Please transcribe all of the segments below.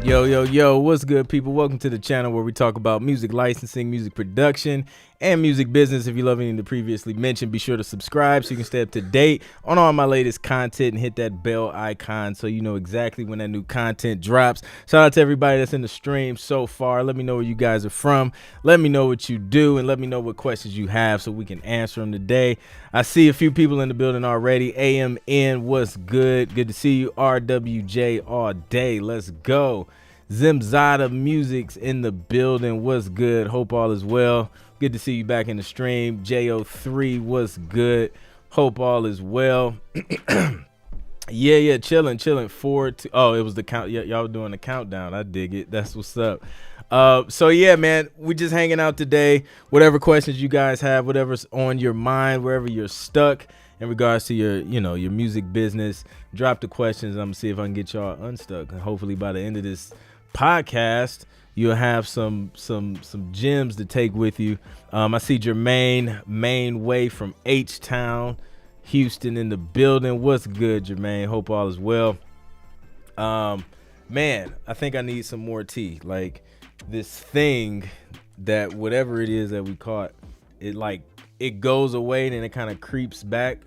Yo, what's good, people? Welcome to the channel where we talk about music licensing, music production, and music business. If you love any of the previously mentioned, be sure to subscribe so you can stay up to date on all my latest content and hit that bell icon so you know exactly when that new content drops. Shout out to everybody that's in the stream so far. Let me know where you guys are from. Let me know what you do, and let me know what questions you have so we can answer them today. I see a few people in the building already. AMN, what's good? Good to see you. RWJ all day. Let's go. Zimzada Music's in the building. What's good? Hope all is well. Good to see you back in the stream. JO3, what's good? Hope all is well. Yeah, chilling. Oh, it was the count. Yeah, y'all were doing the countdown. I dig it. That's what's up. So yeah, man, we just hanging out today. Whatever questions you guys have, whatever's on your mind, wherever you're stuck in regards to your music business, drop the questions. I'm gonna see if I can get y'all unstuck. And hopefully by the end of this podcast, you'll have some gems to take with you. I see Jermaine Main Way from H-Town, Houston in the building. What's good, Jermaine? Hope all is well. Man, I think I need some more tea. Like this thing that whatever it is that we caught, it goes away and then it kind of creeps back,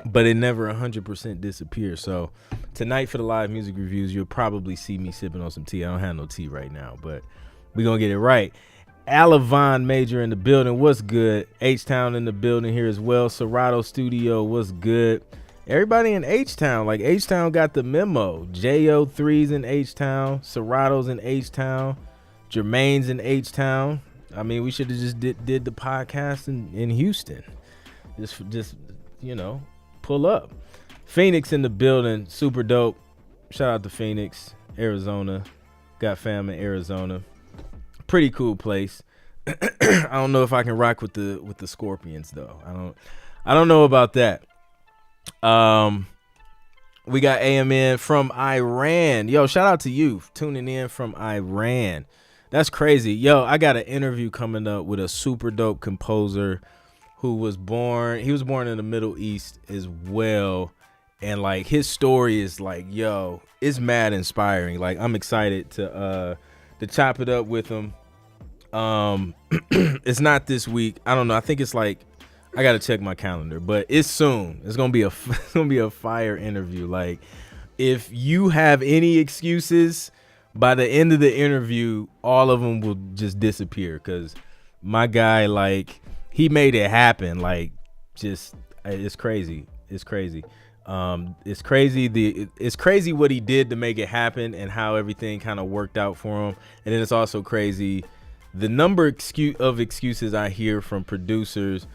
but it never 100% disappears. So tonight for the live music reviews, you'll probably see me sipping on some tea. I don't have no tea right now, but we're going to get it right. Alavon Major in the building. What's good? H-Town in the building here as well. Serato Studio. What's good? Everybody in H-Town. Like H-Town got the memo. JO3's in H-Town. Serato's in H-Town. Jermaine's in H-Town. I mean, we should have just did the podcast in Houston. Just pull up. Phoenix in the building, super dope. Shout out to Phoenix, Arizona. Got fam in Arizona. Pretty cool place. I don't know if I can rock with the Scorpions though. I don't know about that. We got AMN from Iran. Yo, shout out to you tuning in from Iran. That's crazy. Yo, I got an interview coming up with a super dope composer who was born in the Middle East as well. And like his story is like, yo, it's mad inspiring. Like I'm excited to chop it up with him. It's not this week. I don't know. I think it's like I gotta check my calendar, but it's soon. It's gonna be a fire interview. Like if you have any excuses, by the end of the interview, all of them will just disappear because my guy, like, he made it happen. Like, just it's crazy. It's crazy. It's crazy what he did to make it happen and how everything kind of worked out for him. And then it's also crazy the number of excuses I hear from producers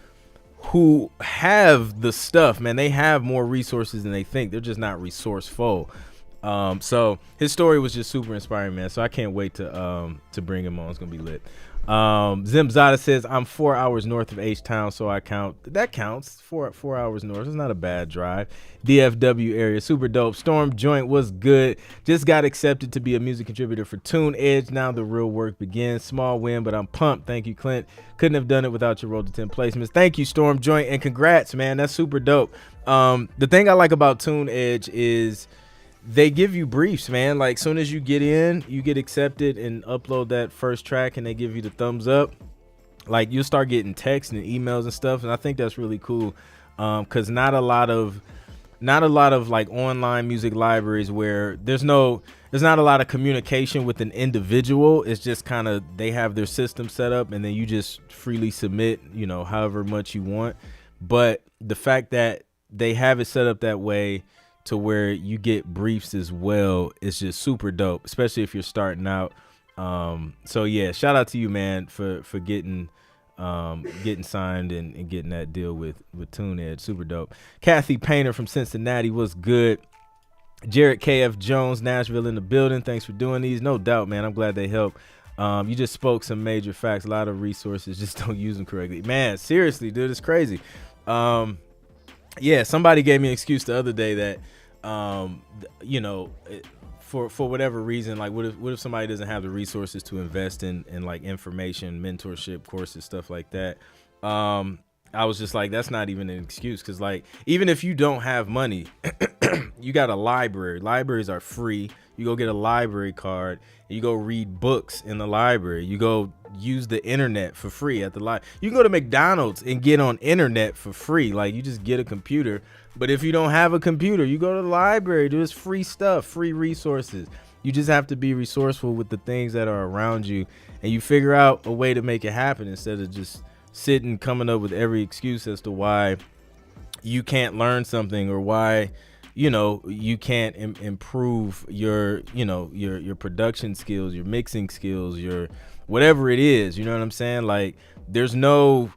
who have the stuff, man. They have more resources than they think. They're just not resourceful. So his story was just super inspiring, man. So I can't wait to bring him on. It's gonna be lit. Zimzada says I'm 4 hours north of H-Town, so I count. That counts. Four hours north. It's not a bad drive. DFW area, super dope. Storm Joint was good. Just got accepted to be a music contributor for Tune Edge. Now the real work begins. Small win, but I'm pumped. Thank you, Clint. Couldn't have done it without your Road to 10 placements. Thank you, Storm Joint, and congrats, man. That's super dope. The thing I like about Tune Edge is they give you briefs, man. Like soon as you get in, you get accepted and upload that first track and they give you the thumbs up. Like you'll start getting texts and emails and stuff. And I think that's really cool. Cause not a lot of like online music libraries where there's not a lot of communication with an individual. It's just kind of, they have their system set up and then you just freely submit, however much you want. But the fact that they have it set up that way to where you get briefs as well, it's just super dope, especially if you're starting out. So yeah, shout out to you, man, for getting signed and getting that deal with Tune Edge. Super dope. Kathy Painter from Cincinnati was good. Jared KF Jones, Nashville in the building. Thanks for doing these. No doubt, man. I'm glad they help. You just spoke some major facts. A lot of resources, just don't use them correctly. Man, seriously, dude, it's crazy. Yeah, somebody gave me an excuse the other day that, for whatever reason, like what if somebody doesn't have the resources to invest in like information, mentorship courses, stuff like that. I was just like, that's not even an excuse. Cause like, even if you don't have money, you got a library. Libraries are free. You go get a library card. You go read books in the library. You go use the internet for free at the library. You can go to McDonald's and get on internet for free. Like, you just get a computer. But if you don't have a computer, you go to the library. There's free stuff, free resources. You just have to be resourceful with the things that are around you, and you figure out a way to make it happen instead of just sitting coming up with every excuse as to why you can't learn something or why you can't improve your your production skills, your mixing skills, your whatever it is. You know what I'm saying? Like, there's no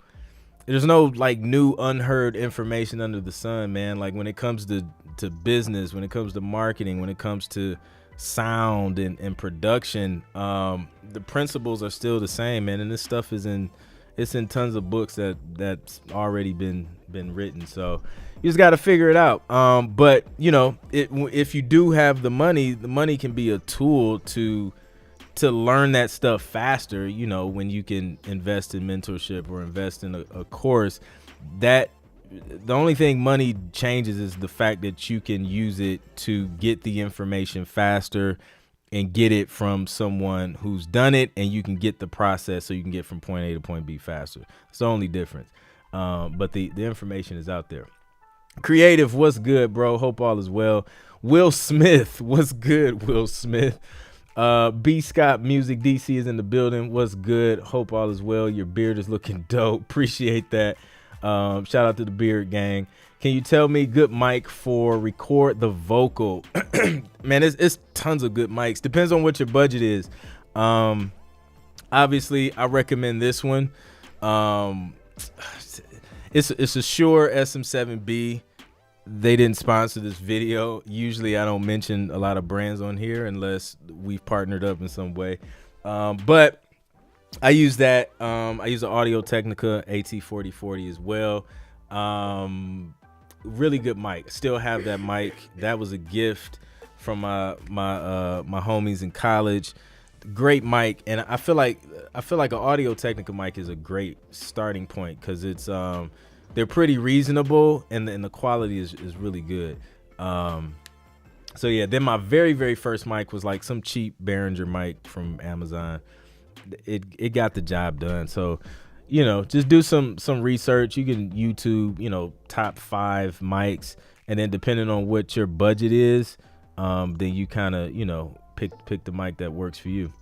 like new unheard information under the sun, man. Like, when it comes to business, when it comes to marketing, when it comes to sound and production, the principles are still the same, man. And this stuff is in tons of books that's already been written. So you just got to figure it out. But if you do have the money can be a tool to learn that stuff faster. When you can invest in mentorship or invest in a course, that the only thing money changes is the fact that you can use it to get the information faster and get it from someone who's done it, and you can get the process so you can get from point A to point B faster. It's the only difference. But the information is out there. Creative, what's good, bro? Hope all is well. Will Smith, what's good, Will Smith? B Scott Music DC is in the building. What's good? Hope all is well. Your beard is looking dope. Appreciate that. Shout out to the beard gang. Can you tell me good mic for record the vocal? Man, it's tons of good mics. Depends on what your budget is. Obviously, I recommend this one. It's a Shure SM7B. They didn't sponsor this video. Usually, I don't mention a lot of brands on here unless we've partnered up in some way. But I use that. I use the Audio Technica AT4040 as well. Really good mic. Still have that mic. That was a gift from my homies in college. Great mic, and I feel like an Audio Technica mic is a great starting point because it's they're pretty reasonable and the quality is really good. So yeah, then my very first mic was like some cheap Behringer mic from Amazon. It got the job done. So just do some research. You can YouTube, top 5 mics, and then depending on what your budget is, then you kind of, pick the mic that works for you.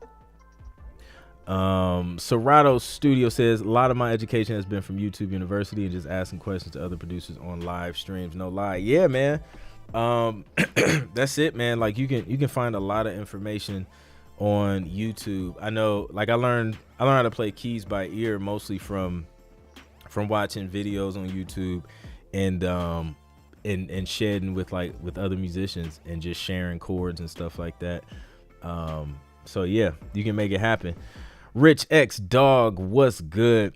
Serato Studio says, a lot of my education has been from YouTube University and just asking questions to other producers on live streams. No lie. Yeah, man. That's it, man. Like, you can find a lot of information on YouTube. I know, like, I learned how to play keys by ear mostly from watching videos on YouTube and shedding with other musicians and just sharing chords and stuff like that. So yeah, you can make it happen. Rich X Dog, what's good?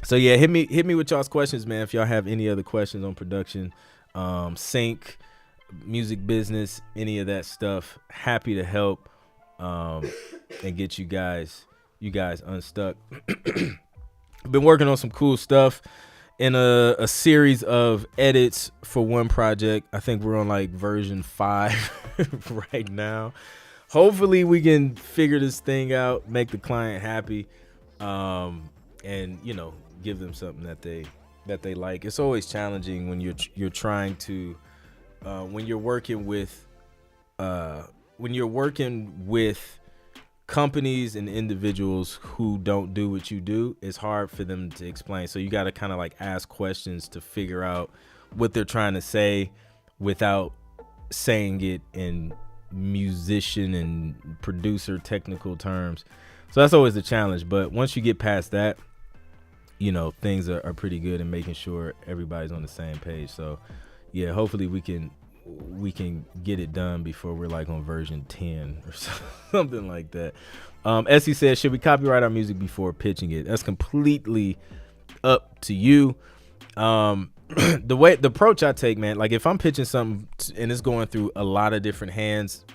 So yeah, hit me with y'all's questions, man. If y'all have any other questions on production, sync, music business, any of that stuff, happy to help. And get you guys unstuck. Been working on some cool stuff in a series of edits for one project. I think we're on like version 5 right now. Hopefully we can figure this thing out, make the client happy, and give them something that they like. It's always challenging when you're trying to when you're working with companies and individuals who don't do what you do. It's hard for them to explain. So you got to kind of like ask questions to figure out what they're trying to say without saying it in musician and producer technical terms. So that's always the challenge. But once you get past that, things are pretty good and making sure everybody's on the same page. So yeah, hopefully we can get it done before we're like on version 10 or something like that. Essie says, should we copyright our music before pitching it? That's completely up to you. The approach I take, man, like if I'm pitching something and it's going through a lot of different hands,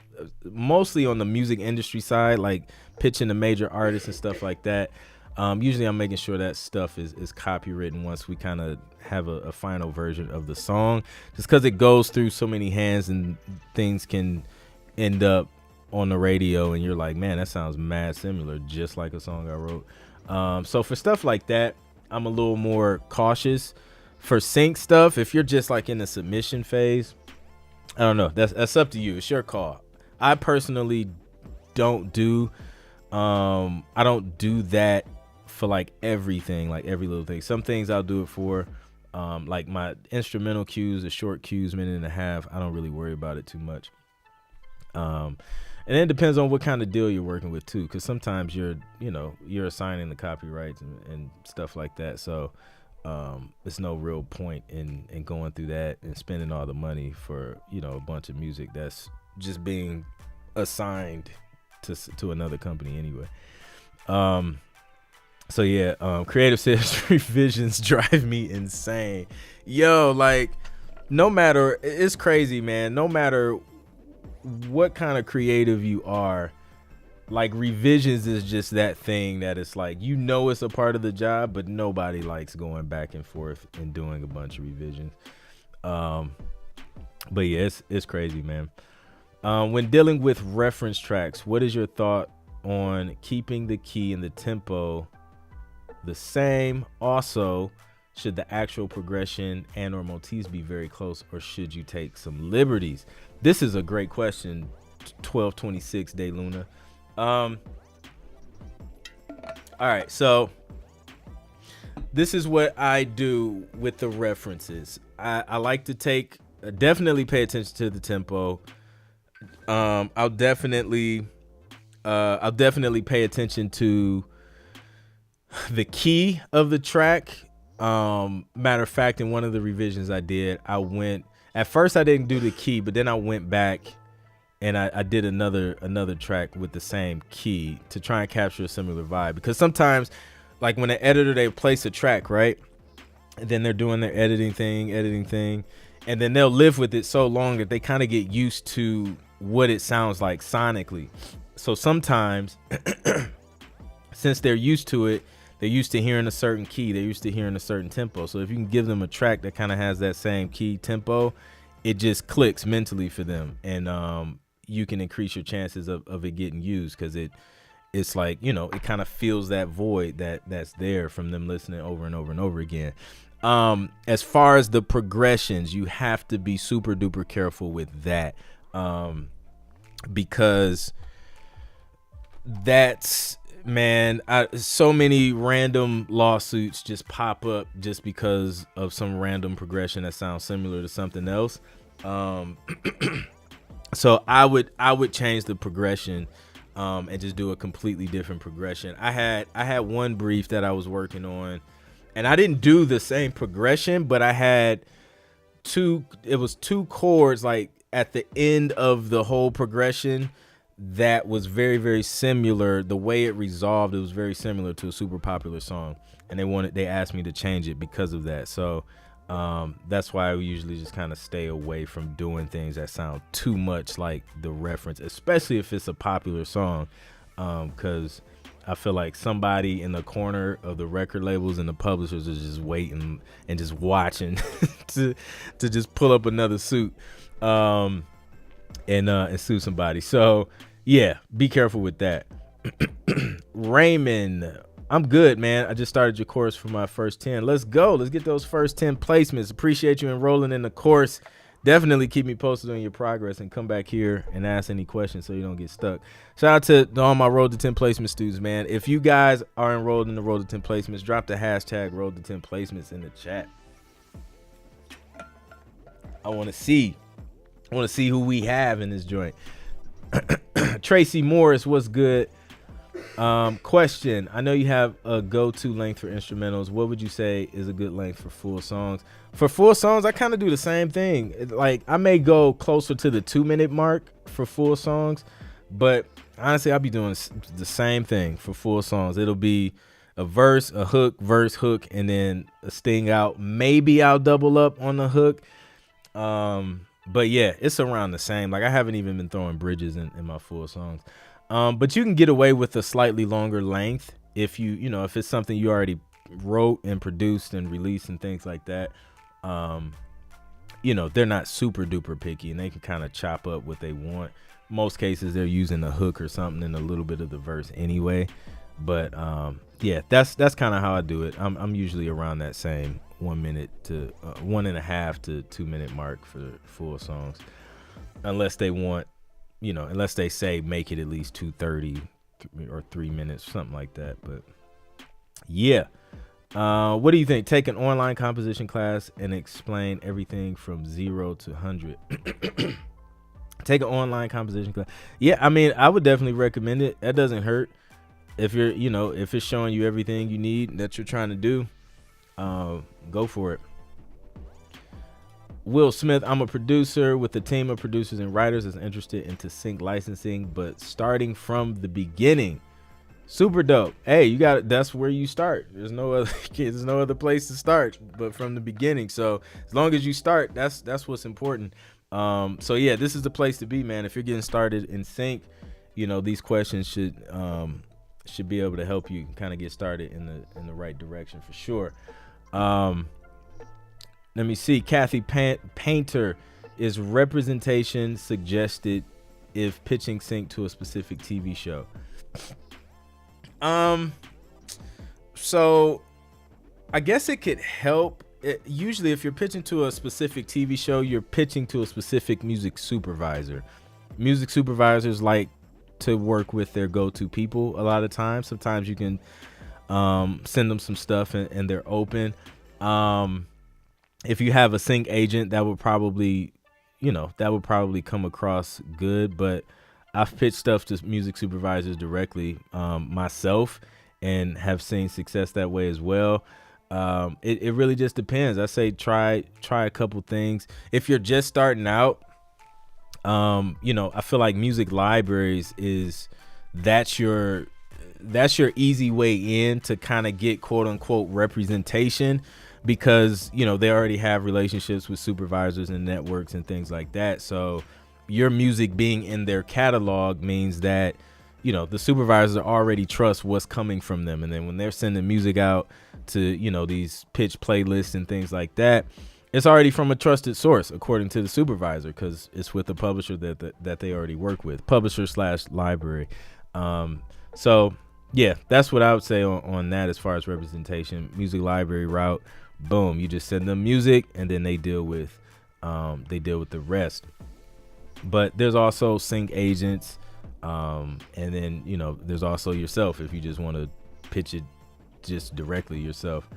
mostly on the music industry side, like pitching to major artists and stuff like that, Usually I'm making sure that stuff is copywritten once we kind of have a final version of the song, just because it goes through so many hands and things can end up on the radio and you're like, man, that sounds mad similar, just like a song I wrote. So for stuff like that, I'm a little more cautious. For sync stuff, if you're just like in the submission phase, I don't know, that's up to you. It's your call. I personally don't do that for like everything, like every little thing. Some things I'll do it for, like my instrumental cues, the short cues, minute and a half. I don't really worry about it too much. And then it depends on what kind of deal you're working with too, because sometimes you're assigning the copyrights and stuff like that. So there's no real point in going through that and spending all the money for a bunch of music that's just being assigned to another company anyway. So yeah, creative says revisions drive me insane. Yo, like, no matter, it's crazy, man. No matter what kind of creative you are, like, revisions is just that thing that it's like, it's a part of the job, but nobody likes going back and forth and doing a bunch of revisions. But yeah, it's crazy, man. When dealing with reference tracks, what is your thought on keeping the key and the tempo the same? Also, should the actual progression and or motifs be very close, or should you take some liberties? This is a great question, 1226 Day Luna. All right, so this is what I do with the references. I like to definitely pay attention to the tempo. I'll definitely pay attention to the key of the track. Matter of fact, in one of the revisions I did, at first I didn't do the key, but then I went back and I did another track with the same key to try and capture a similar vibe. Because sometimes, like when an editor, they place a track, right? And then they're doing their editing thing, and then they'll live with it so long that they kind of get used to what it sounds like sonically. So sometimes, since they're used to it, they're used to hearing a certain key, they're used to hearing a certain tempo. So if you can give them a track that kind of has that same key tempo, it just clicks mentally for them, and you can increase your chances of it getting used, because it's like, it kind of fills that void that's there from them listening over and over and over again. As far as the progressions, you have to be super duper careful with that, because that's, man, so many random lawsuits just pop up just because of some random progression that sounds similar to something else. So I would change the progression, and just do a completely different progression. I had one brief that I was working on, and I didn't do the same progression, but I had two chords like at the end of the whole progression that was very, very similar. The way it resolved, it was very similar to a super popular song, and they asked me to change it because of that. So that's why we usually just kind of stay away from doing things that sound too much like the reference, especially if it's a popular song, because I feel like somebody in the corner of the record labels and the publishers is just waiting and just watching to just pull up another suit, and sue somebody. So yeah, be careful with that. Raymond, I'm good, man. I just started your course for my first 10. Let's go. Let's get those first 10 placements. Appreciate you enrolling in the course. Definitely keep me posted on your progress and come back here and ask any questions so you don't get stuck. Shout out to all my Road to 10 Placement students, man. If you guys are enrolled in the Road to 10 Placements, drop the hashtag Road to 10 Placements in the chat. I want to see who we have in this joint. Tracy Morris, what's good? Question, I know you have a go-to length for instrumentals. What would you say is a good length for full songs? For full songs, I kind of do the same thing. Like, I may go closer to the 2-minute mark for full songs, but honestly, I'll be doing the same thing for full songs. It'll be a verse, a hook, verse, hook, and then a sting out. Maybe I'll double up on the hook. But yeah, it's around the same. Like, I haven't even been throwing bridges in my full songs. But you can get away with a slightly longer length if if it's something you already wrote and produced and released and things like that, they're not super duper picky and they can kind of chop up what they want. Most cases they're using a hook or something in a little bit of the verse anyway. But that's kind of how I do it. I'm usually around that same 1 minute to 1.5 to 2 minute mark for full songs, unless they want, unless they say make it at least 2:30 or 3 minutes, something like that. But yeah. What do you think? Take an online composition class and explain everything from 0 to 100. Take an online composition class. Yeah, I mean, I would definitely recommend it. That doesn't hurt. If you're, if it's showing you everything you need that you're trying to do, go for it. Will Smith, I'm a producer with a team of producers and writers that's interested into sync licensing, but starting from the beginning. Super dope. Hey, that's where you start. There's no other place to start but from the beginning. So as long as you start, that's what's important. So yeah, this is the place to be, man. If you're getting started in sync, these questions should be able to help you kind of get started in the right direction for sure. Let me see. Kathy Painter, is representation suggested if pitching sync to a specific TV show? So I guess it could help. Usually if you're pitching to a specific TV show, you're pitching to a specific music supervisor. Music supervisors like to work with their go-to people a lot of times. Sometimes you can send them some stuff and they're open. If you have a sync agent, that would probably come across good, but I've pitched stuff to music supervisors directly myself and have seen success that way as well. It really just depends. I say try a couple things. If you're just starting out, I feel like music libraries that's your easy way in to kind of get quote unquote representation, because they already have relationships with supervisors and networks and things like that. So your music being in their catalog means that the supervisors already trust what's coming from them, and then when they're sending music out to these pitch playlists and things like that, it's already from a trusted source according to the supervisor, because it's with the publisher that they already work with, publisher/library. So yeah, that's what I would say on that as far as representation. Music library route, boom, you just send them music and then they deal with the rest. But there's also sync agents, and then there's also yourself if you just want to pitch it just directly yourself.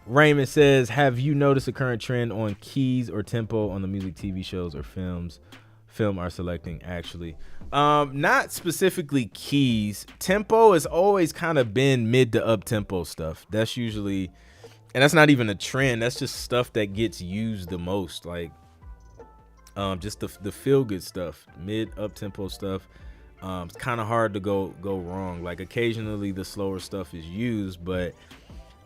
Raymond says, have you noticed a current trend on keys or tempo on the music TV shows or film are selecting? Actually, not specifically keys. Tempo has always kind of been mid to up tempo stuff. That's usually, and that's not even a trend, that's just stuff that gets used the most. Like just the feel good stuff, mid up tempo stuff. It's kind of hard to go wrong. Like occasionally the slower stuff is used, but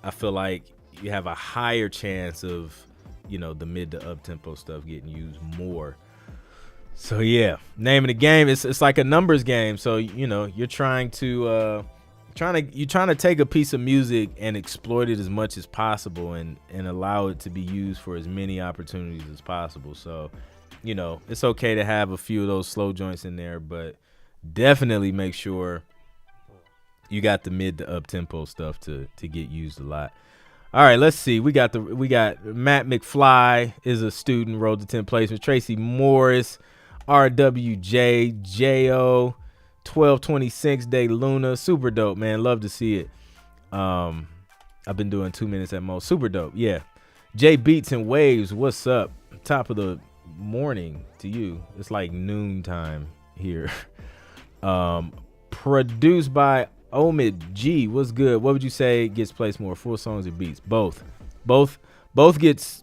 I feel like you have a higher chance of the mid to up tempo stuff getting used more. So yeah, name of the game, it's like a numbers game. So you're trying to take a piece of music and exploit it as much as possible and allow it to be used for as many opportunities as possible. So it's okay to have a few of those slow joints in there, but definitely make sure you got the mid to up tempo stuff to get used a lot. All right, let's see. We got Matt McFly is a student, road to 10th place with Tracy Morris, RWJ, JO, 1226 Day Luna. Super dope, man. Love to see it. I've been doing 2 minutes at most. Super dope. Yeah. J Beats and Waves, what's up? Top of the morning to you. It's like noon time here. Produced by Omid G. What's good? What would you say gets placed more, full songs or beats? Both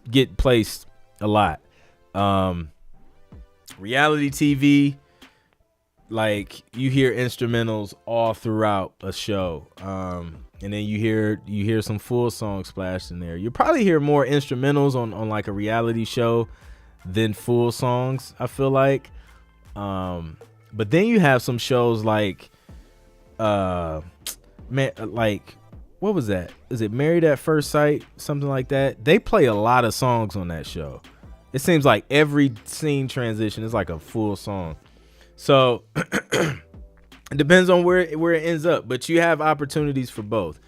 get placed a lot. Reality TV, like you hear instrumentals all throughout a show, and then you hear some full songs splashed in there. You probably hear more instrumentals on like a reality show than full songs, I feel like. But then you have some shows like man, like, what was that? Is it Married at First Sight? Something like that. They play a lot of songs on that show. It seems like every scene transition is like a full song. So it depends on where it ends up, but you have opportunities for both.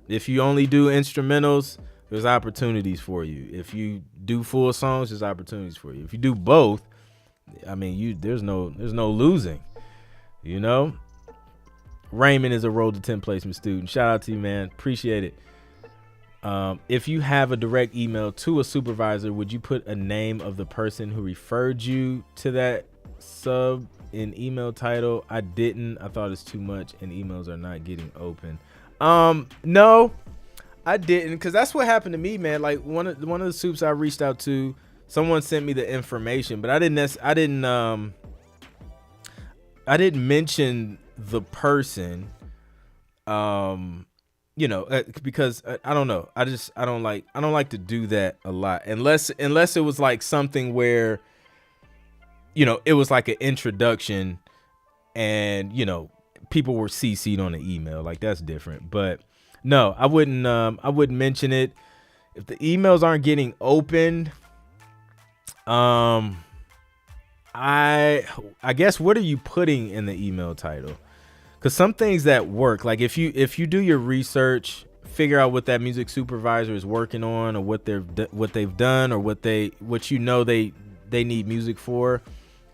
If you only do instrumentals, there's opportunities for you. If you do full songs, there's opportunities for you. If you do both, I mean, there's no losing, you know? Raymond is a Road to 10 placement student. Shout out to you, man. Appreciate it. If you have a direct email to a supervisor, would you put a name of the person who referred you to that sub in email title? I didn't. I thought it's too much and emails are not getting open. No, I didn't, because that's what happened to me, man. Like one of the soups I reached out to, someone sent me the information, but I didn't mention the person, because I don't know. I don't like to do that a lot unless it was like something where, it was like an introduction and, people were CC'd on the email. Like, that's different. But no, I wouldn't mention it. If the emails aren't getting opened, I guess, what are you putting in the email title? Because some things that work, like if you do your research, figure out what that music supervisor is working on, or what they've done, or what they need music for.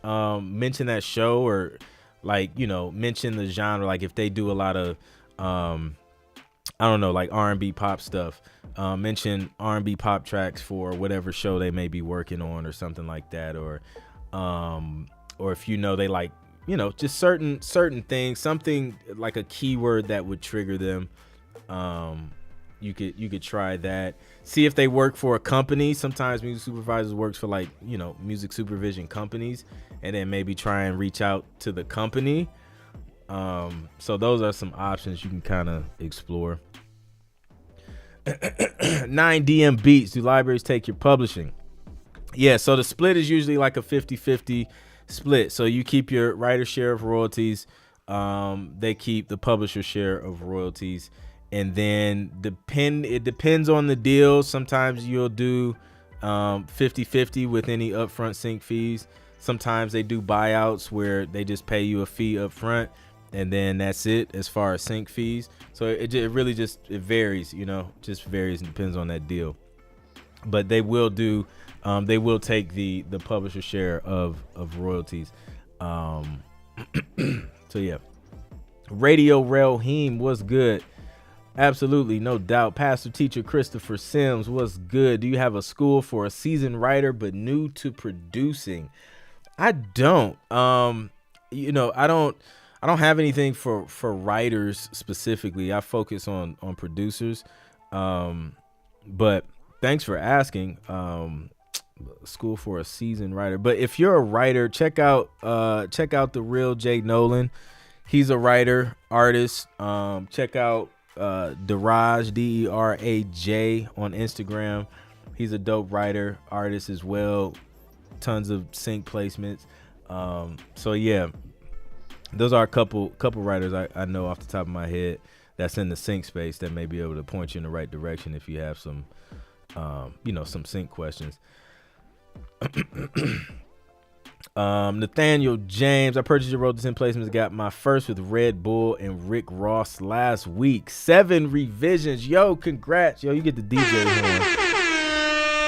Mention that show, or mention the genre. Like if they do a lot of like R&B pop stuff, mention R&B pop tracks for whatever show they may be working on, or something like that, or if they like, just certain things, something like a keyword that would trigger them. You could try that. See if they work for a company. Sometimes music supervisors works for music supervision companies, and then maybe try and reach out to the company. So those are some options you can kind of explore. 9DM Beats, do libraries take your publishing? Yeah, so the split is usually like a 50-50 split. So you keep your writer share of royalties, they keep the publisher share of royalties, and then it depends on the deal. Sometimes you'll do 50-50 with any upfront sync fees. Sometimes they do buyouts where they just pay you a fee up front, and then that's it as far as sync fees. So it really just varies, just varies and depends on that deal. But they will do they will take the publisher share of royalties. So yeah. Radio Relheem, what's good? Absolutely, no doubt. Pastor Teacher Christopher Sims, what's good? Do you have a school for a seasoned writer but new to producing? I don't. I don't have anything for writers specifically. I focus on producers. But thanks for asking. School for a seasoned writer. But if you're a writer, check out The Real Jay Nolan. He's a writer, artist. Check out Deraj, Deraj on Instagram. He's a dope writer, artist as well. Tons of sync placements. So yeah, those are a couple writers I know off the top of my head that's in the sync space that may be able to point you in the right direction if you have some some sync questions. Nathaniel James, I purchased your Road to 10 placements, got my first with Red Bull and Rick Ross last week. 7 revisions. Yo, congrats. Yo, you get the DJ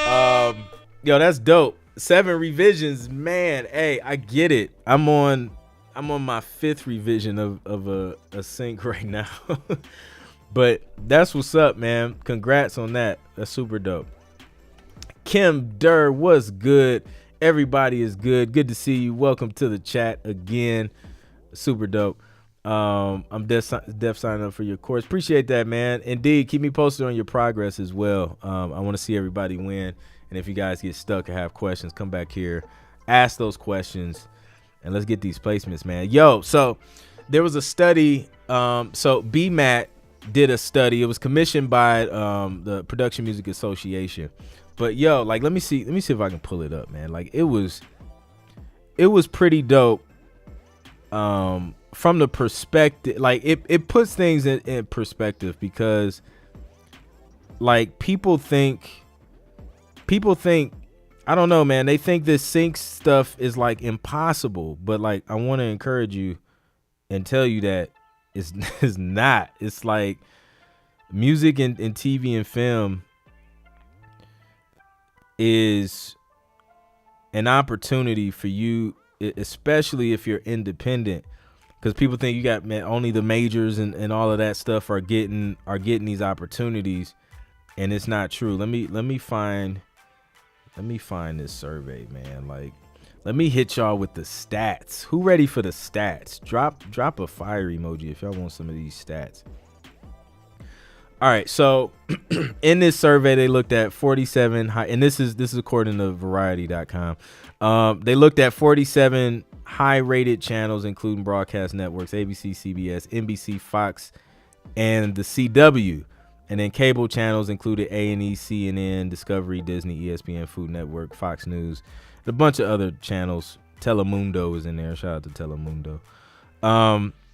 horn. Yo, that's dope. 7 revisions, man. Hey, I get it. I'm on my 5th revision of a sync right now. But that's what's up, man. Congrats on that. That's super dope. Kim Durr, what's good? Everybody is good. Good to see you. Welcome to the chat again. Super dope. I'm def signing up for your course. Appreciate that, man. Indeed, keep me posted on your progress as well. I want to see everybody win. And if you guys get stuck or have questions, come back here, ask those questions, and let's get these placements, man. Yo, so there was a study. So BMAT did a study. It was commissioned by the Production Music Association. But yo, like, let me see if I can pull it up, man. Like, it was pretty dope. from the perspective, like it puts things in perspective, because like people think, I don't know, man, they think this sync stuff is like impossible, but like I want to encourage you and tell you that it's not. It's like music and TV and film is an opportunity for you, especially if you're independent, because people think you got, man, only the majors and all of that stuff are getting these opportunities, and it's not true. Let me find this survey, man. Like, let me hit y'all with the stats. Who ready for the stats? Drop a fire emoji if y'all want some of these stats. All right, so in this survey, they looked at 47 high, and this is according to Variety.com. They looked at 47 high-rated channels, including broadcast networks: ABC, CBS, NBC, Fox, and the CW. And then cable channels included A&E, CNN, Discovery, Disney, ESPN, Food Network, Fox News, and a bunch of other channels. Telemundo is in there. Shout out to Telemundo.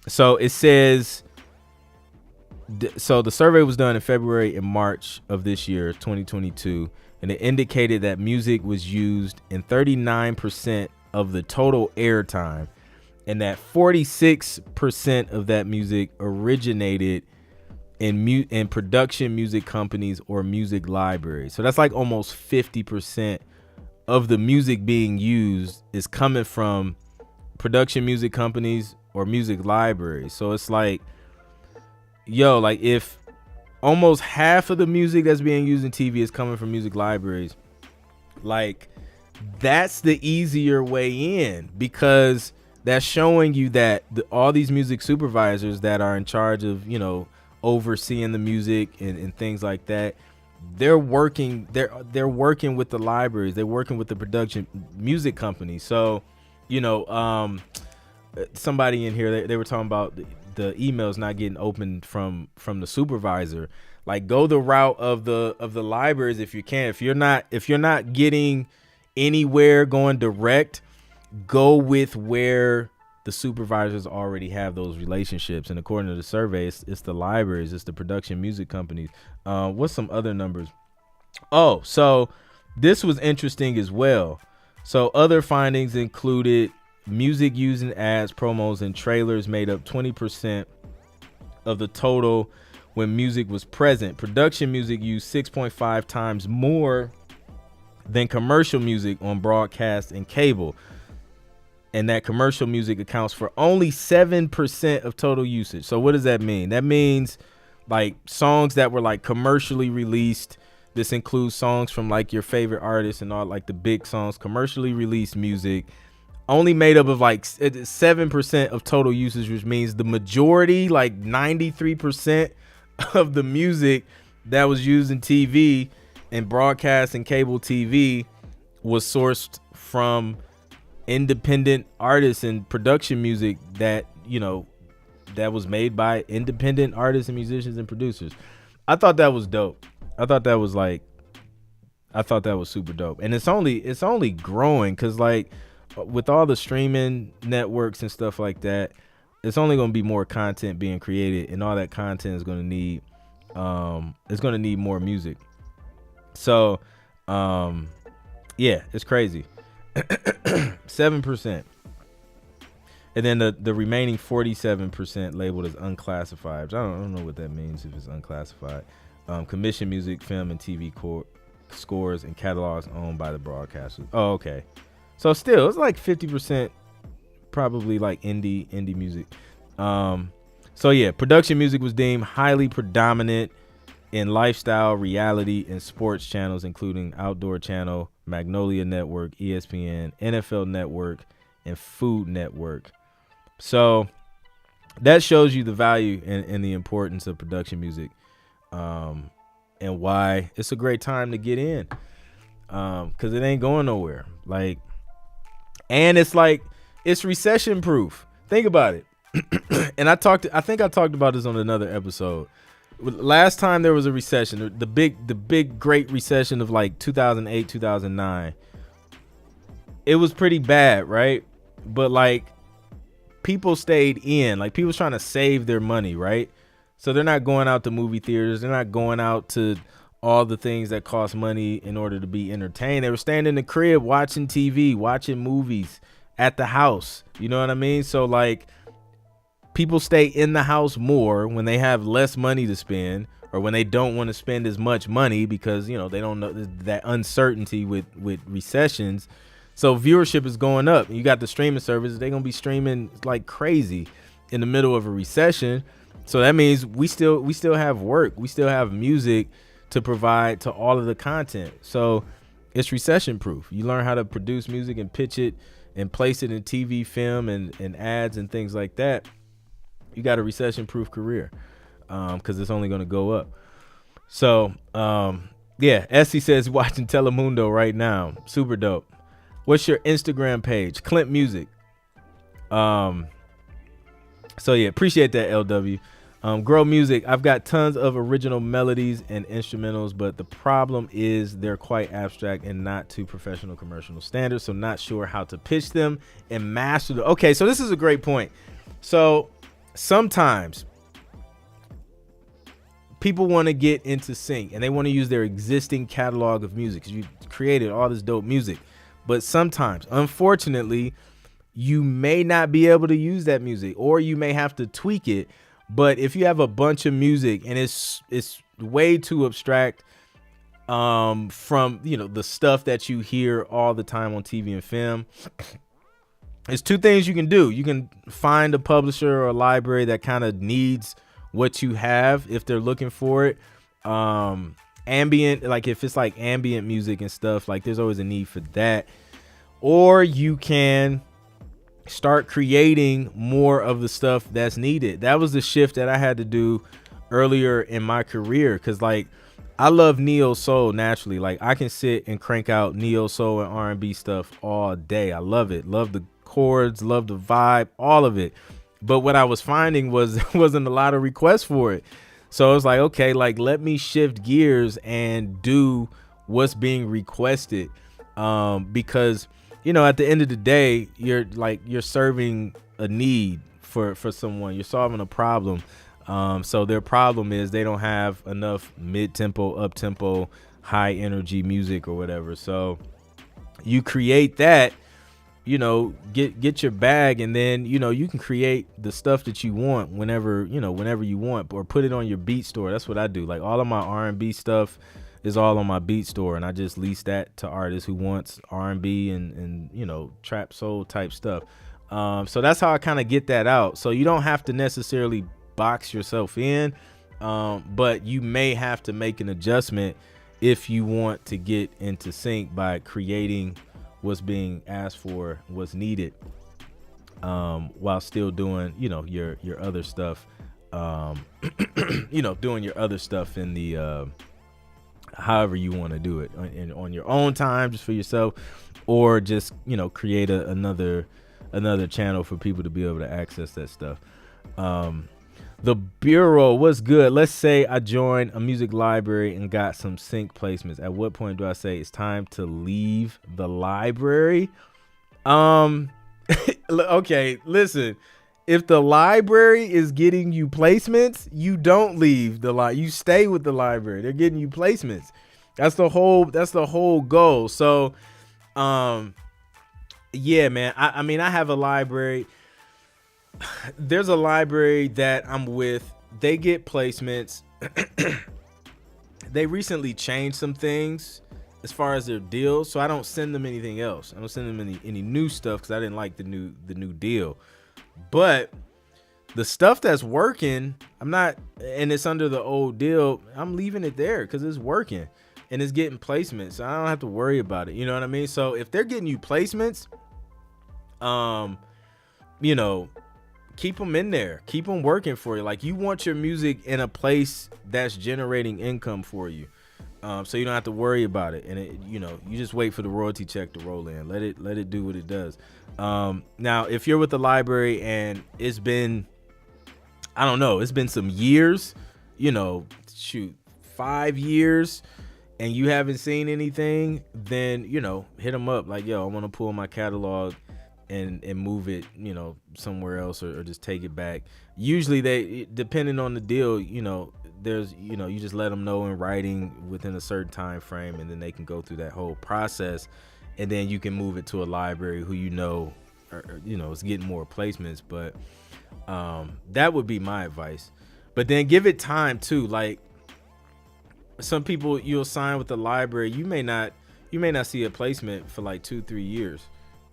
So it says. So the survey was done in February and March of this year, 2022, and it indicated that music was used in 39% of the total airtime, and that 46% of that music originated in production music companies or music libraries. So that's like almost 50% of the music being used is coming from production music companies or music libraries. So it's like, yo, like if almost half of the music that's being used in TV is coming from music libraries, like that's the easier way in, because that's showing you that all these music supervisors that are in charge of, you know, overseeing the music and things like that, they're working with the libraries, they're working with the production music companies. So, you know, somebody in here, they were talking about the emails not getting opened from the supervisor. Like, go the route of the libraries if you can. If you're not getting anywhere going direct, go with where the supervisors already have those relationships. And according to the survey, it's the libraries, it's the production music companies. What's some other numbers? Oh, so this was interesting as well. So other findings included music used in ads, promos, and trailers made up 20% of the total when music was present. Production music used 6.5 times more than commercial music on broadcast and cable. And that commercial music accounts for only 7% of total usage. So what does that mean? That means like songs that were like commercially released. This includes songs from like your favorite artists and all, like the big songs, commercially released music, only made up of like 7% of total usage, which means the majority, like 93% of the music that was used in TV and broadcast and cable TV was sourced from independent artists and production music that, you know, that was made by independent artists and musicians and producers. I thought that was dope. I thought that was super dope. And it's only growing, because like with all the streaming networks and stuff like that, it's only going to be more content being created, and all that content is going to need more music. So yeah, it's crazy. 7%. And then the remaining 47% labeled as unclassified. I don't know what that means if it's unclassified. Commission music, film, and TV scores and catalogs owned by the broadcasters. Oh, okay. So still, it's like 50% probably like indie music. So yeah, production music was deemed highly predominant in lifestyle, reality, and sports channels, including Outdoor Channel, Magnolia Network, ESPN, NFL Network, and Food Network. So that shows you the value and the importance of production music, and why it's a great time to get in, because it ain't going nowhere. Like, and it's like, it's recession proof. Think about it. And I think I talked about this on another episode. Last time there was a recession, the big great recession of like 2008, 2009, it was pretty bad, right? But like, people stayed in, like people's trying to save their money, right? So they're not going out to movie theaters. They're not going out to all the things that cost money in order to be entertained. They were staying in the crib, watching TV, watching movies at the house. You know what I mean? So like people stay in the house more when they have less money to spend, or when they don't want to spend as much money because, you know, they don't know that uncertainty with recessions. So viewership is going up. You got the streaming services. They're going to be streaming like crazy in the middle of a recession. So that means we still have work. We still have music to provide to all of the content. So it's recession proof. You learn how to produce music and pitch it and place it in TV, film, and ads and things like that. You got a recession proof career because it's only going to go up. So yeah, Essie says watching Telemundo right now. Super dope. What's your Instagram page? ClintMusic. So yeah, appreciate that, LW. Grow Music. I've got tons of original melodies and instrumentals, but the problem is they're quite abstract and not to professional commercial standards. So not sure how to pitch them and master them. Okay, so this is a great point. So sometimes people want to get into sync and they want to use their existing catalog of music because you created all this dope music. But sometimes, unfortunately, you may not be able to use that music, or you may have to tweak it. But if you have a bunch of music and it's way too abstract from, you know, the stuff that you hear all the time on TV and film, there's two things you can do. You can find a publisher or a library that kind of needs what you have if they're looking for it. Ambient, like if it's like ambient music and stuff, like there's always a need for that. Or you can start creating more of the stuff that's needed. That was the shift that I had to do earlier in my career, because like I love neo soul naturally. Like I can sit and crank out neo soul and R&B stuff all day. I love it. Love the chords, love the vibe, all of it. But what I was finding was there wasn't a lot of requests for it. So I was like, okay, like let me shift gears and do what's being requested, because you know, at the end of the day, you're serving a need for someone. You're solving a problem. So their problem is they don't have enough mid-tempo, up-tempo, high-energy music or whatever. So you create that, you know, get your bag, and then, you know, you can create the stuff that you want whenever you want, or put it on your beat store. That's what I do. Like all of my R&B stuff is all on my beat store, and I just lease that to artists who wants R&B and you know, trap soul type stuff. So that's how I kind of get that out. So you don't have to necessarily box yourself in, but you may have to make an adjustment if you want to get into sync by creating what's being asked for, what's needed, while still doing, you know, your other stuff, you know, doing your other stuff in the however you want to do it, on your own time, just for yourself, or just, you know, create another channel for people to be able to access that stuff. The Bureau, what's good? Let's say I joined a music library and got some sync placements. At what point do I say it's time to leave the library? Okay, listen. If the library is getting you placements, you don't leave the library. You stay with the library. They're getting you placements. That's the whole goal. So, yeah, man. I mean, I have a library. There's a library that I'm with. They get placements. They recently changed some things as far as their deals, so I don't send them anything else. I don't send them any new stuff because I didn't like the new deal. But the stuff that's working, I'm not, and it's under the old deal, I'm leaving it there because it's working and it's getting placements. So I don't have to worry about it. You know what I mean? So if they're getting you placements, you know, keep them in there, keep them working for you. Like, you want your music in a place that's generating income for you. So you don't have to worry about it. And it, you know, you just wait for the royalty check to roll in. Let it do what it does. Now, if you're with the library and it's been, I don't know, it's been some years, you know, shoot, 5 years, and you haven't seen anything, then, you know, hit them up like, yo, I want to pull my catalog. and move it, somewhere else, or just take it back. Usually they, depending on the deal, there's, you just let them know in writing within a certain time frame, and then they can go through that whole process, and then you can move it to a library who is getting more placements. But that would be my advice. But then give it time too. Like, some people you'll sign with the library, you may not see a placement for like 2-3 years,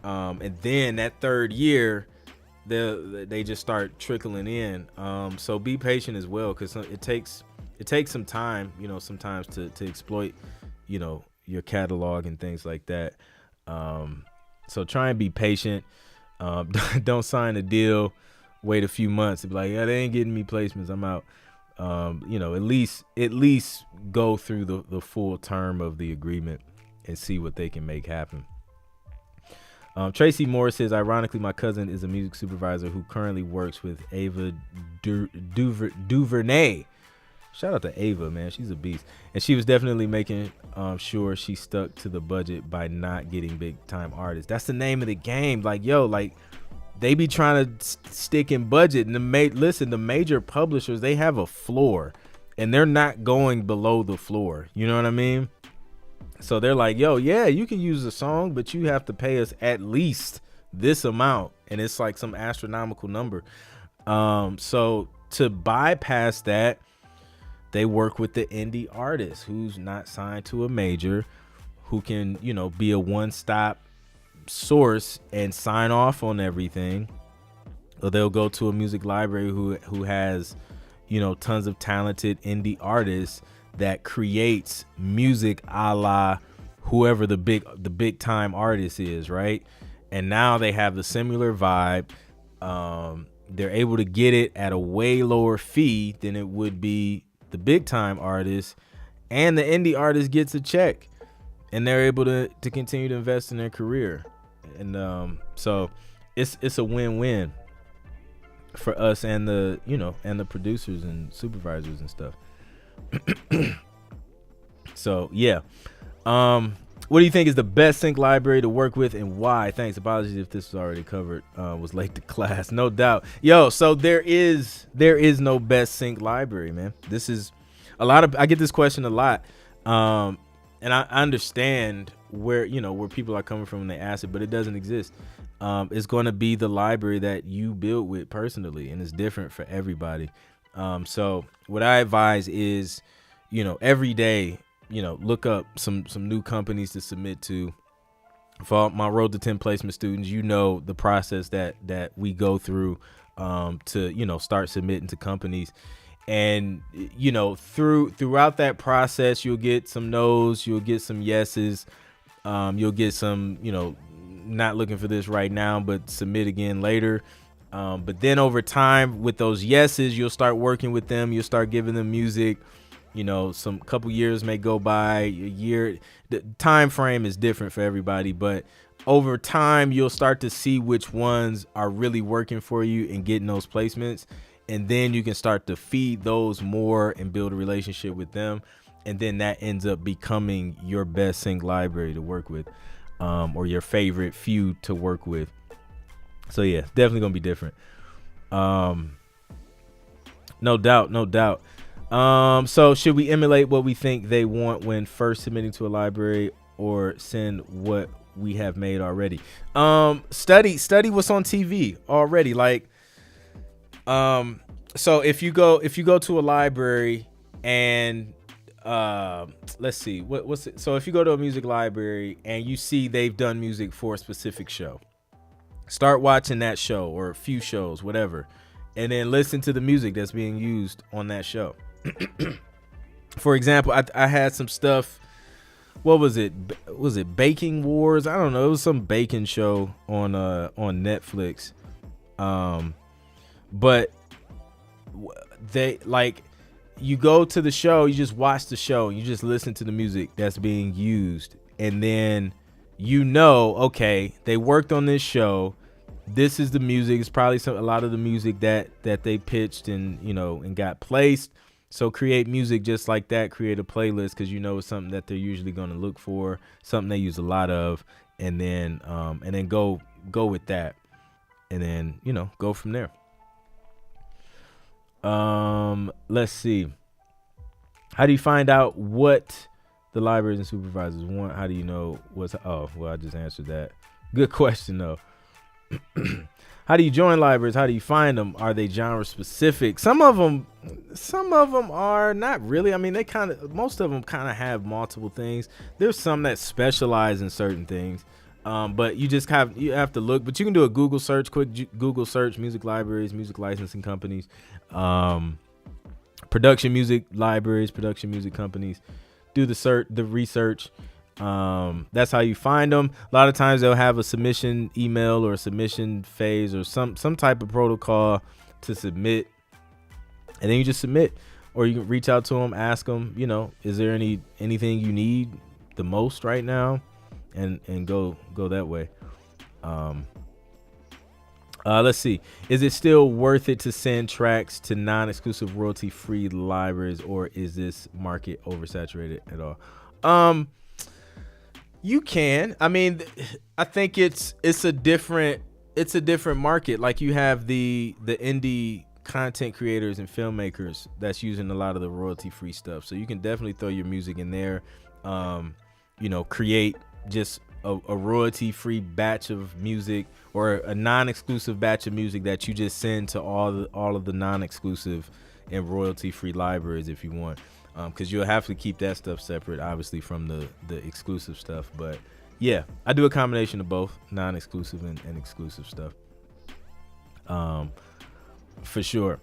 and then that third year they just start trickling in. So be patient as well, because it takes some time, sometimes to exploit your catalog and things like that. So try and be patient. Don't sign a deal, wait a few months and be like, yeah, they ain't getting me placements, I'm out. At least go through the full term of the agreement and see what they can make happen. Tracy Morris says, ironically, my cousin is a music supervisor who currently works with Ava DuVernay. Shout out to Ava, man. She's a beast. And she was definitely making sure she stuck to the budget by not getting big time artists. That's the name of the game. Like, they be trying to stick in budget. And the major publishers, they have a floor, and they're not going below the floor. You know what I mean? So they're like, yeah, you can use a song, but you have to pay us at least this amount. And it's like some astronomical number. So to bypass that, they work with the indie artist who's not signed to a major, who can, be a one-stop source and sign off on everything. Or they'll go to a music library who has, tons of talented indie artists that creates music a la whoever the big time artist is, right? And now they have the similar vibe. They're able to get it at a way lower fee than it would be the big time artist, and the indie artist gets a check, and they're able to continue to invest in their career. And so it's a win-win for us and the producers and supervisors and stuff. So yeah, what do you think is the best sync library to work with, and why? Thanks. Apologies if this was already covered. Was late to class, no doubt. So there is no best sync library, man. This is I get this question a lot, and I understand where people are coming from when they ask it, but it doesn't exist. It's going to be the library that you build with personally, and it's different for everybody. So what I advise is, every day, look up some new companies to submit to. For my Road to 10 placement students, the process that we go through to start submitting to companies. And throughout that process, you'll get some no's, you'll get some yeses, you'll get some not looking for this right now, but submit again later. But then over time, with those yeses, you'll start working with them, you'll start giving them music. Some couple years may go by, a year. The time frame is different for everybody, but over time, you'll start to see which ones are really working for you and getting those placements. And then you can start to feed those more and build a relationship with them. And then that ends up becoming your best sync library to work with, or your favorite few to work with. So yeah, definitely gonna be different. No doubt. So should we emulate what we think they want when first submitting to a library, or send what we have made already? Study what's on TV already. Like, so if you go to a library and let's see, what's it? So if you go to a music library and you see they've done music for a specific show, start watching that show or a few shows, whatever, and then listen to the music that's being used on that show. For example, I had some stuff. What was it? Was it Baking Wars? I don't know. It was some baking show on Netflix. But they, like, you go to the show, you just watch the show, you just listen to the music that's being used, and then okay, they worked on this show. This is the music. It's probably a lot of the music that they pitched and and got placed. So create music just like that. Create a playlist, because it's something that they're usually going to look for, something they use a lot of, and then go go with that, and then go from there. Let's see. How do you find out what the libraries and supervisors want? How do you know what's? Oh, well, I just answered that. Good question though. How do you join libraries? How do you find them? Are they genre specific? Some of them are not really. I mean, most of them kind of have multiple things. There's some that specialize in certain things, but you have to look. But you can do a Google search, quick Google search, music libraries, music licensing companies, production music libraries, production music companies. Do the research. That's how you find them. A lot of times they'll have a submission email or a submission phase or some type of protocol to submit, and then you just submit, or you can reach out to them, ask them, is there anything you need the most right now, and go that way. Let's see. Is it still worth it to send tracks to non-exclusive royalty-free libraries, or is this market oversaturated at all? You can. I mean, I think it's a different market. Like, you have the indie content creators and filmmakers that's using a lot of the royalty-free stuff. So you can definitely throw your music in there. Create just a royalty-free batch of music, or a non-exclusive batch of music that you just send to all of the non-exclusive and royalty-free libraries if you want. Because you'll have to keep that stuff separate, obviously, from the exclusive stuff. But yeah, I do a combination of both non-exclusive and exclusive stuff. For sure.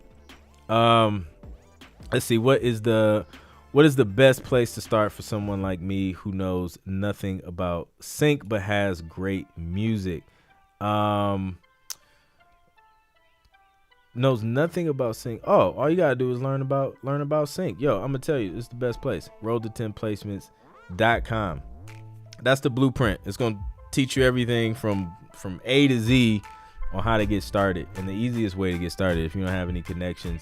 Let's see. What is the best place to start for someone like me who knows nothing about sync but has great music? Knows nothing about sync. Oh, all you gotta do is learn about sync. Yo, I'm gonna tell you, it's the best place. road-to10placements.com. That's the blueprint. It's gonna teach you everything from A to Z on how to get started, and the easiest way to get started if you don't have any connections,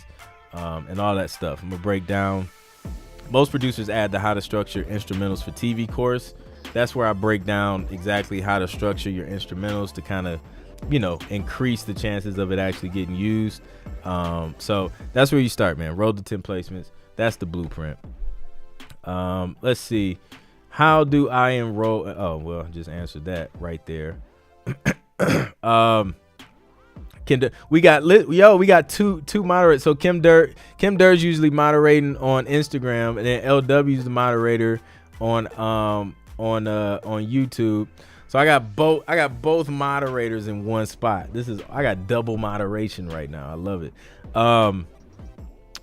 and all that stuff. I'm gonna break down. Most producers add the how to structure instrumentals for TV course. That's where I break down exactly how to structure your instrumentals to kind of increase the chances of it actually getting used. So that's where you start, man. Road to 10 placements. That's the blueprint. Let's see. How do I enroll? Oh, well, I just answered that right there. We got two moderators. So Kim Durr's usually moderating on Instagram, and then LW's the moderator on YouTube. So I got both moderators in one spot. I got double moderation right now. I love it.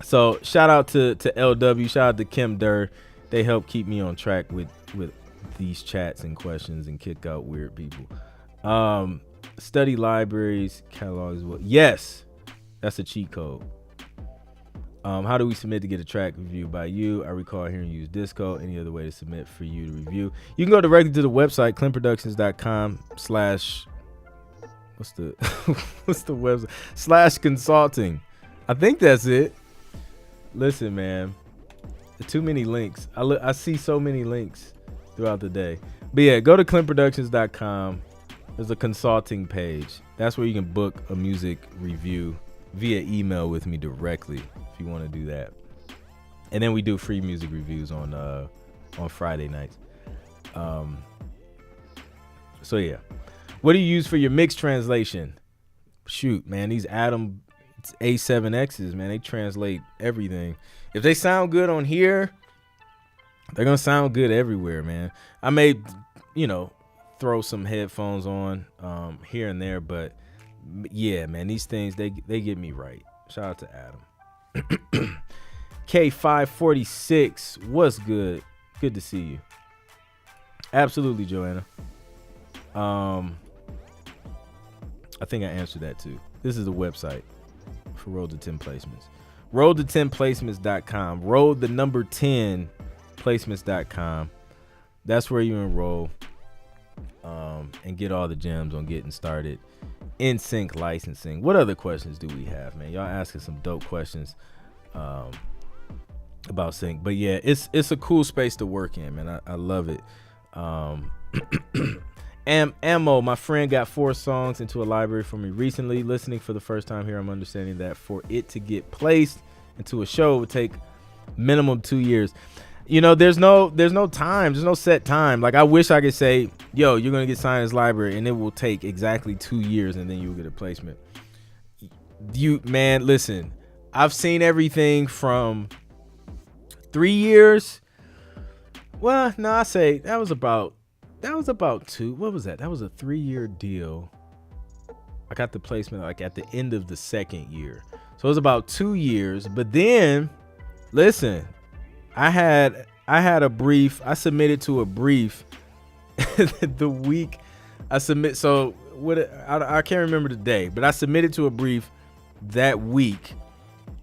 So shout out to LW, shout out to Kim Durr. They help keep me on track with these chats and questions and kick out weird people. Study libraries, catalogs. Yes, that's a cheat code. How do we submit to get a track reviewed by you? I recall hearing you use Disco. Any other way to submit for you to review? You can go directly to the website, clintproductions.com/ what's the website? /consulting. I think that's it. Listen, man, too many links. I see so many links throughout the day. But yeah, go to clintproductions.com. There's a consulting page. That's where you can book a music review via email with me directly if you want to do that. And then we do free music reviews on Friday nights. So yeah. What do you use for your mix translation? Shoot, man, these Atom A7Xs, man, they translate everything. If they sound good on here, they're gonna sound good everywhere, man. I may, throw some headphones on here and there, but yeah, man, these things they get me right. Shout out to Adam. K546, what's good? Good to see you. Absolutely, Joanna. I think I answered that too. This is the website for Road to 10 Placements. Road-to-10placements.com. Road the number 10 placements.com. That's where you enroll and get all the gems on getting started in sync licensing. What other questions do we have, man? Y'all asking some dope questions about sync. But yeah, it's a cool space to work in, man. I love it. Ammo, my friend got 4 songs into a library for me recently. Listening for the first time here, I'm understanding that for it to get placed into a show, it would take minimum 2 years. You know, there's no time. There's no set time. Like, I wish I could say, yo, you're going to get signed in this library, and it will take exactly 2 years, and then you'll get a placement. Man, listen, I've seen everything from 3 years. Well, no, I say that was about 2. What was that? That was a 3-year deal. I got the placement like at the end of the second year. So it was about 2 years. But then, listen, I had a brief. I submitted to a brief the week I submit. So I can't remember the day, but I submitted to a brief that week.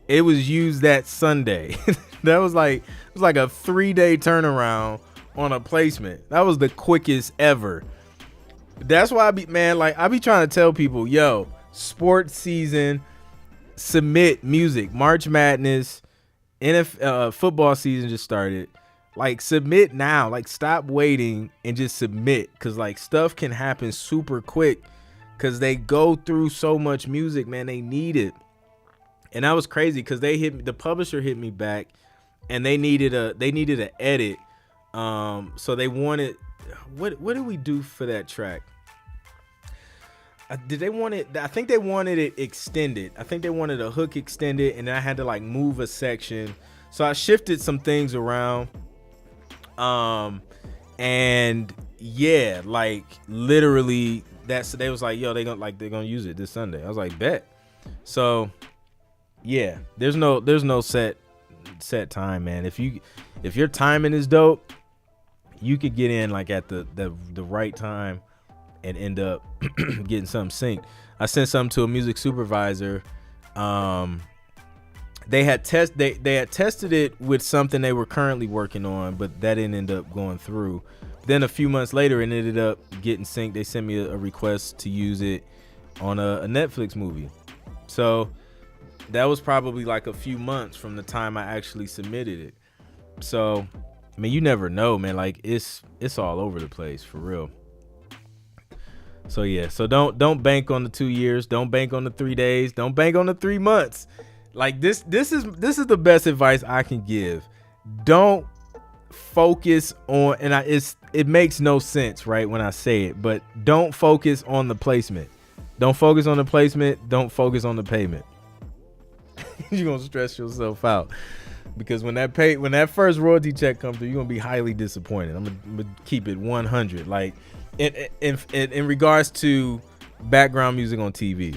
It was used that Sunday. That was like, it was like a 3-day turnaround on a placement. That was the quickest ever. That's why I be trying to tell people, yo, sports season, submit music. March Madness, football season just started. Like, submit now. Like, stop waiting and just submit, because like stuff can happen super quick because they go through so much music, man. They need it. And that was crazy because the publisher hit me back, and they needed an edit. So they wanted, what did we do for that track? Did they want it? I think they wanted it extended. I think they wanted a hook extended, and then I had to like move a section. So I shifted some things around. And yeah, like literally they was like, yo, they're gonna use it this Sunday. I was like, bet. So yeah, there's no set time, man. If your timing is dope, you could get in like at the right time and end up getting something synced. I sent something to a music supervisor. They had tested it with something they were currently working on, but that didn't end up going through. Then a few months later, it ended up getting synced. They sent me a request to use it on a Netflix movie. So that was probably like a few months from the time I actually submitted it. So, I mean, you never know, man. Like, it's all over the place, for real. So yeah, so don't bank on the 2 years. Don't bank on the 3 days. Don't bank on the 3 months. Like, this is the best advice I can give. Don't focus on, and it makes no sense, right, when I say it, but don't focus on the placement. Don't focus on the placement. Don't focus on the payment. You're gonna stress yourself out, because when that first royalty check comes through, you're gonna be highly disappointed. I'm gonna keep it 100. Like, in regards to background music on TV.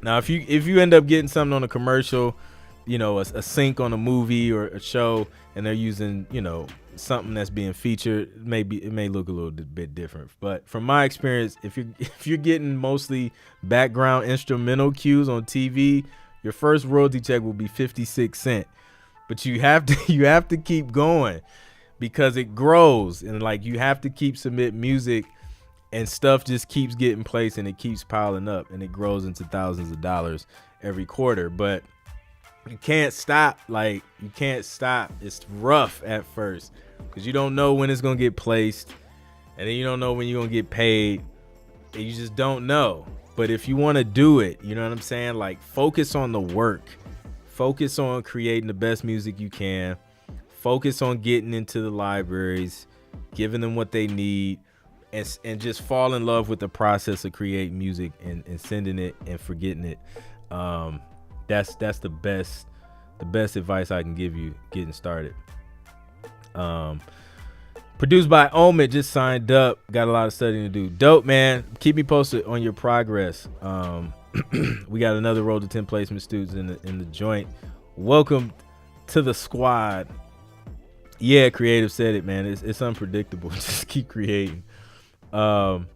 Now, if you end up getting something on a commercial, you know, a sync on a movie or a show, and they're using, you know, something that's being featured, it may look a little bit different. But from my experience, if you're getting mostly background instrumental cues on TV, your first royalty check will be 56 cents. But you have to keep going, because it grows, and like, you have to keep submitting music, and stuff just keeps getting placed, and it keeps piling up, and it grows into thousands of dollars every quarter. But you can't stop. Like, you can't stop. It's rough at first, because you don't know when it's gonna get placed, and then you don't know when you're gonna get paid, and you just don't know. But if you want to do it, you know what I'm saying? Like, focus on the work. Focus on creating the best music you can. Focus on getting into the libraries, giving them what they need, and just fall in love with the process of creating music and sending it and forgetting it. That's the best advice I can give you getting started. Produced by Omid, just signed up. Got a lot of studying to do. Dope, man. Keep me posted on your progress. We got another Road to 10 placement students in the joint. Welcome to the squad. Yeah, Creative said it, man. It's unpredictable. Just keep creating. Clint,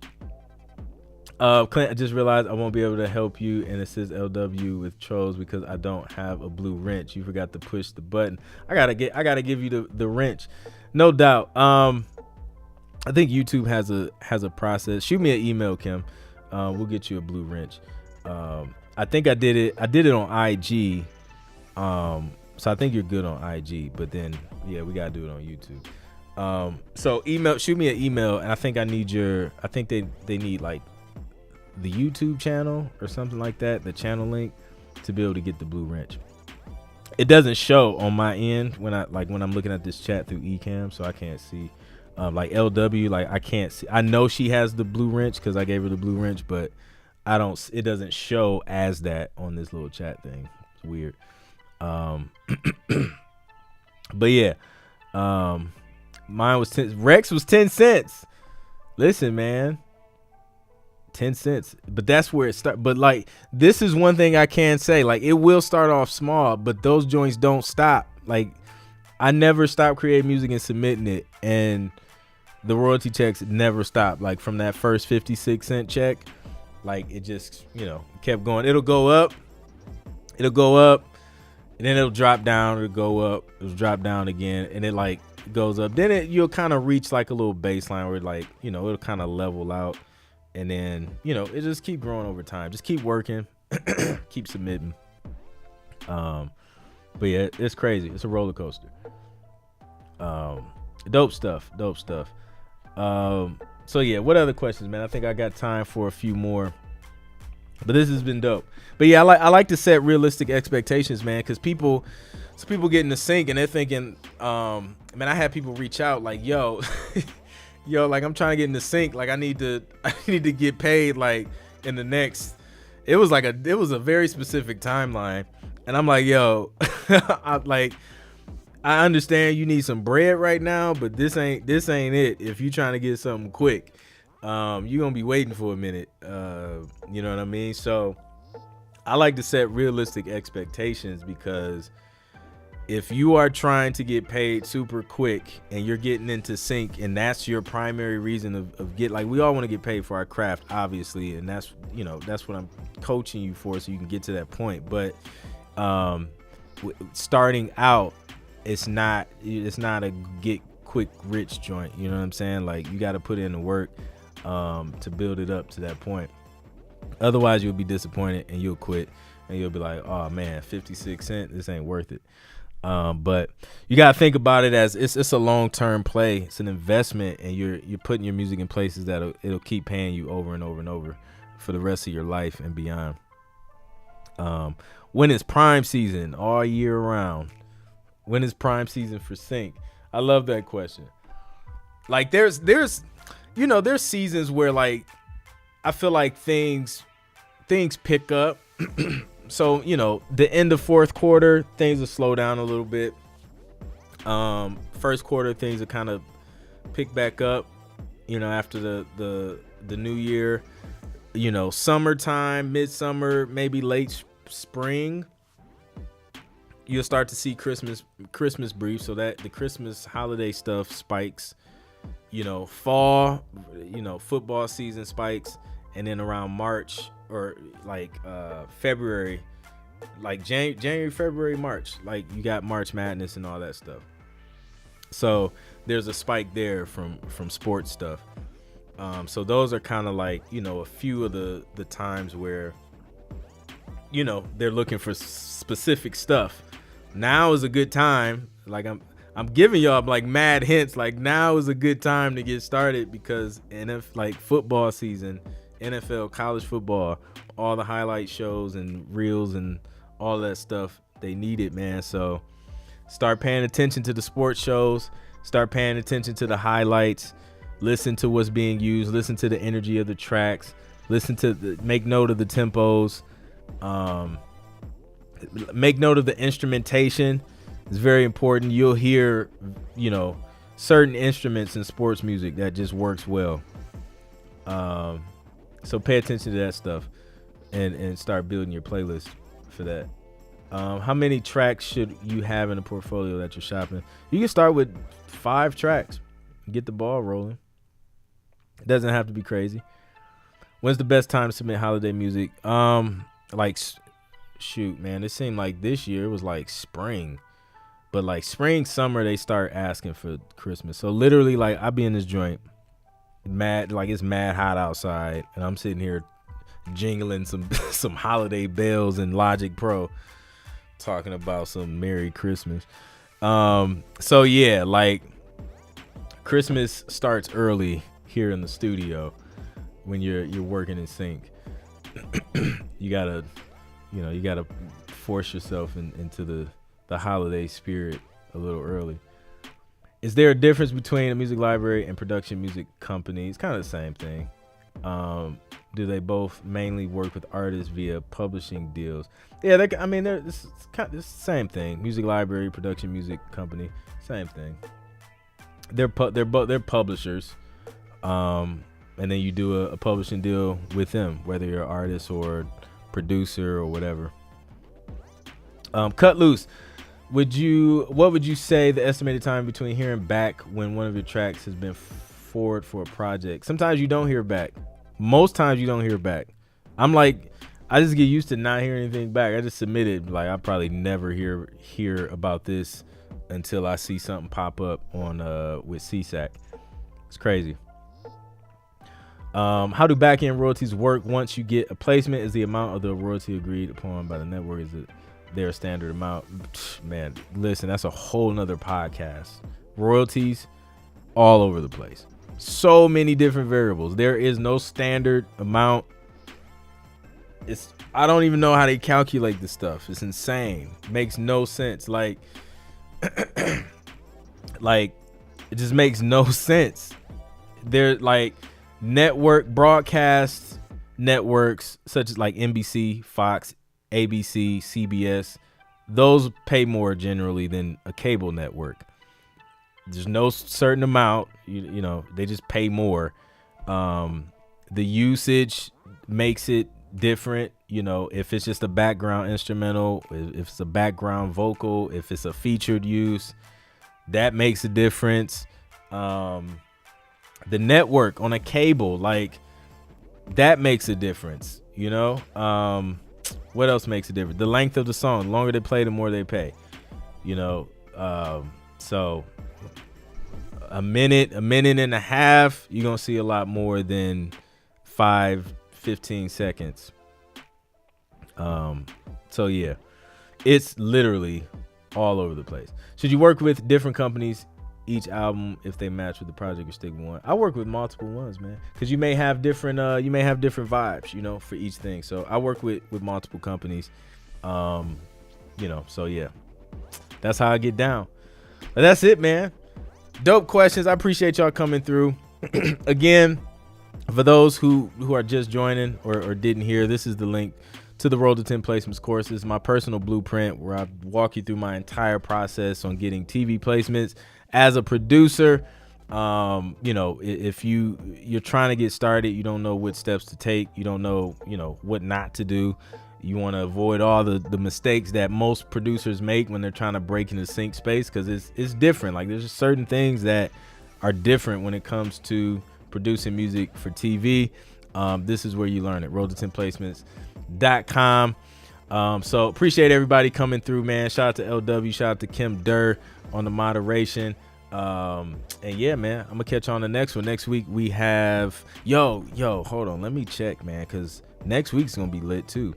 I just realized I won't be able to help you and assist LW with trolls because I don't have a blue wrench. You forgot to push the button. I gotta give you the wrench. No doubt. I think YouTube has a process. Shoot me an email, Kim. We'll get you a blue wrench. I think I did it on IG. So I think you're good on IG, but then yeah, we gotta do it on YouTube. So shoot me an email, and I think I think they need like the YouTube channel or something like that, the channel link, to be able to get the Blue Wrench. It doesn't show on my end when I'm looking at this chat through Ecamm, so I can't see. Like LW, like I can't see. I know she has the Blue Wrench because I gave her the Blue Wrench, but I don't. It doesn't show as that on this little chat thing. It's weird. But yeah, mine was 10. Rex was 10 cents. Listen, man, 10 cents. But that's where it starts. But like, this is one thing I can say. Like, it will start off small, but those joints don't stop. Like, I never stopped creating music and submitting it, and the royalty checks never stopped. Like, from that first 56-cent check, like, it just, kept going. It'll go up, and then it'll drop down. It'll go up, it'll drop down again, and it like goes up. Then you'll kind of reach like a little baseline where like, it'll kind of level out, and then it just keep growing over time. Just keep working, keep submitting. But yeah, it's crazy. It's a roller coaster. Dope stuff. So yeah, what other questions, man? I think I got time for a few more, but this has been dope. But yeah, I like to set realistic expectations, man, because people get in the sync and they're thinking, man, I had people reach out like, yo, like I'm trying to get in the sync, like I need to get paid like in the next. It was a very specific timeline, and I'm like, yo, I understand you need some bread right now, but this ain't it. If you trying to get something quick, you're gonna be waiting for a minute. You know what I mean? So I like to set realistic expectations, because if you are trying to get paid super quick and you're getting into sync, and that's your primary reason of like, we all want to get paid for our craft, obviously, and that's what I'm coaching you for, so you can get to that point. But starting out, it's not a get quick rich joint. You know what I'm saying? Like, you got to put in the work to build it up to that point. Otherwise, you'll be disappointed and you'll quit, and you'll be like, oh man, 56 cents, this ain't worth it. But you got to think about it as it's a long-term play. It's an investment, and you're putting your music in places that it'll keep paying you over and over and over for the rest of your life and beyond. When is prime season? All year round. When is prime season for sync? I love that question. Like, there's seasons where like I feel like things pick up. So, the end of fourth quarter, things will slow down a little bit. First quarter, things will kind of pick back up, after the new year. Summertime, midsummer, maybe late spring, you'll start to see Christmas brief, so that the Christmas holiday stuff spikes. Fall, football season spikes, and then around March or like February, like January, February, March, like you got March Madness and all that stuff. So there's a spike there from sports stuff. So those are kind of like, a few of the times where, they're looking for specific stuff. Now is a good time. Like I'm giving y'all like mad hints. Like, now is a good time to get started, because like football season, NFL, college football, all the highlight shows and reels and all that stuff, they need it, man. So start paying attention to the sports shows. Start paying attention to the highlights. Listen to what's being used. Listen to the energy of the tracks. Make note of the tempos. Make note of the instrumentation. It's very important. You'll hear, certain instruments in sports music that just works well. So pay attention to that stuff and start building your playlist for that. How many tracks should you have in a portfolio that you're shopping? You can start with 5 tracks. Get the ball rolling. It doesn't have to be crazy. When's the best time to submit holiday music? Shoot, man, it seemed like this year it was like spring. But like spring, summer, they start asking for Christmas. So literally, like, I be in this joint, it's mad hot outside, and I'm sitting here jingling some holiday bells in Logic Pro, talking about some Merry Christmas. So yeah, like Christmas starts early here in the studio when you're working in sync. You gotta force yourself into the holiday spirit a little early. Is there a difference between a music library and production music company? It's kind of the same thing. Do they both mainly work with artists via publishing deals? Yeah, it's the same thing. Music library, production music company, same thing. They're publishers, and then you do a publishing deal with them, whether you're an artist or producer or whatever. Cut Loose. What would you say the estimated time between hearing back when one of your tracks has been forward for a project? Sometimes you don't hear back. Most times you don't hear back. I just get used to not hearing anything back. I just submitted. Like, I probably never hear about this until I see something pop up on with CSAC. It's crazy. How do back-end royalties work once you get a placement? Is the amount of the royalty agreed upon by the network? Is it their standard amount? Man, listen, that's a whole nother podcast. Royalties all over the place. So many different variables. There is no standard amount. I don't even know how they calculate this stuff. It's insane. Makes no sense. Like it just makes no sense. They're like network broadcast networks such as like NBC, Fox, ABC, CBS. Those pay more generally than a cable network. There's no certain amount, you know, they just pay more. The usage makes it different, you know, if it's just a background instrumental, if it's a background vocal, if it's a featured use, that makes a difference. The network on a cable, like, that makes a difference, you know. What else makes a difference? The length of the song. The longer they play, the more they pay, you know. So a minute and a half, you're gonna see a lot more than 15 seconds. So yeah, it's literally all over the place. Should you work with different companies each album if they match with the project or stick with one? I work with multiple ones, man, because you may have different vibes, you know, for each thing. So I work with multiple companies, you know. So yeah, that's how I get down. But that's it, man. Dope questions. I appreciate y'all coming through. Again, for those who are just joining or didn't hear, this is the link to the Road to 10 Placements course. This is my personal blueprint where I walk you through my entire process on getting TV placements as a producer. You know, if you're trying to get started, you don't know what steps to take, you don't know, you know, what not to do. You want to avoid all the mistakes that most producers make when they're trying to break into sync space, because it's different. Like, there's just certain things that are different when it comes to producing music for TV. This is where you learn it. road-to-10placements.com. So appreciate everybody coming through, man. Shout out to LW, shout out to Kim Durr on the moderation. And yeah, man, I'm gonna catch you on the next one. Next week we have yo, hold on, let me check, man, because next week's gonna be lit too.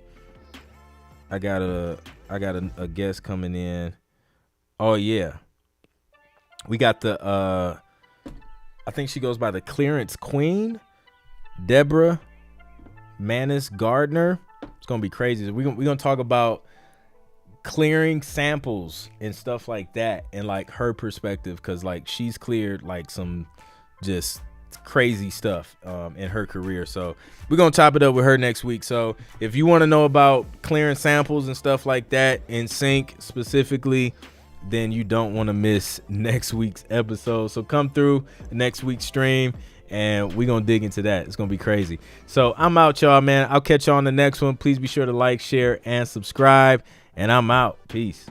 I got a guest coming in. Oh yeah, we got the I think she goes by the Clearance Queen, Deborah Manis Gardner. It's gonna be crazy. We're gonna talk about clearing samples and stuff like that, and like her perspective, because like she's cleared like some just crazy stuff in her career. So we're gonna chop it up with her next week. So if you want to know about clearing samples and stuff like that in sync specifically, then you don't want to miss next week's episode. So come through next week's stream and we're gonna dig into that. It's gonna be crazy. So I'm out, y'all, man. I'll catch y'all on the next one. Please be sure to like, share, and subscribe. And I'm out. Peace.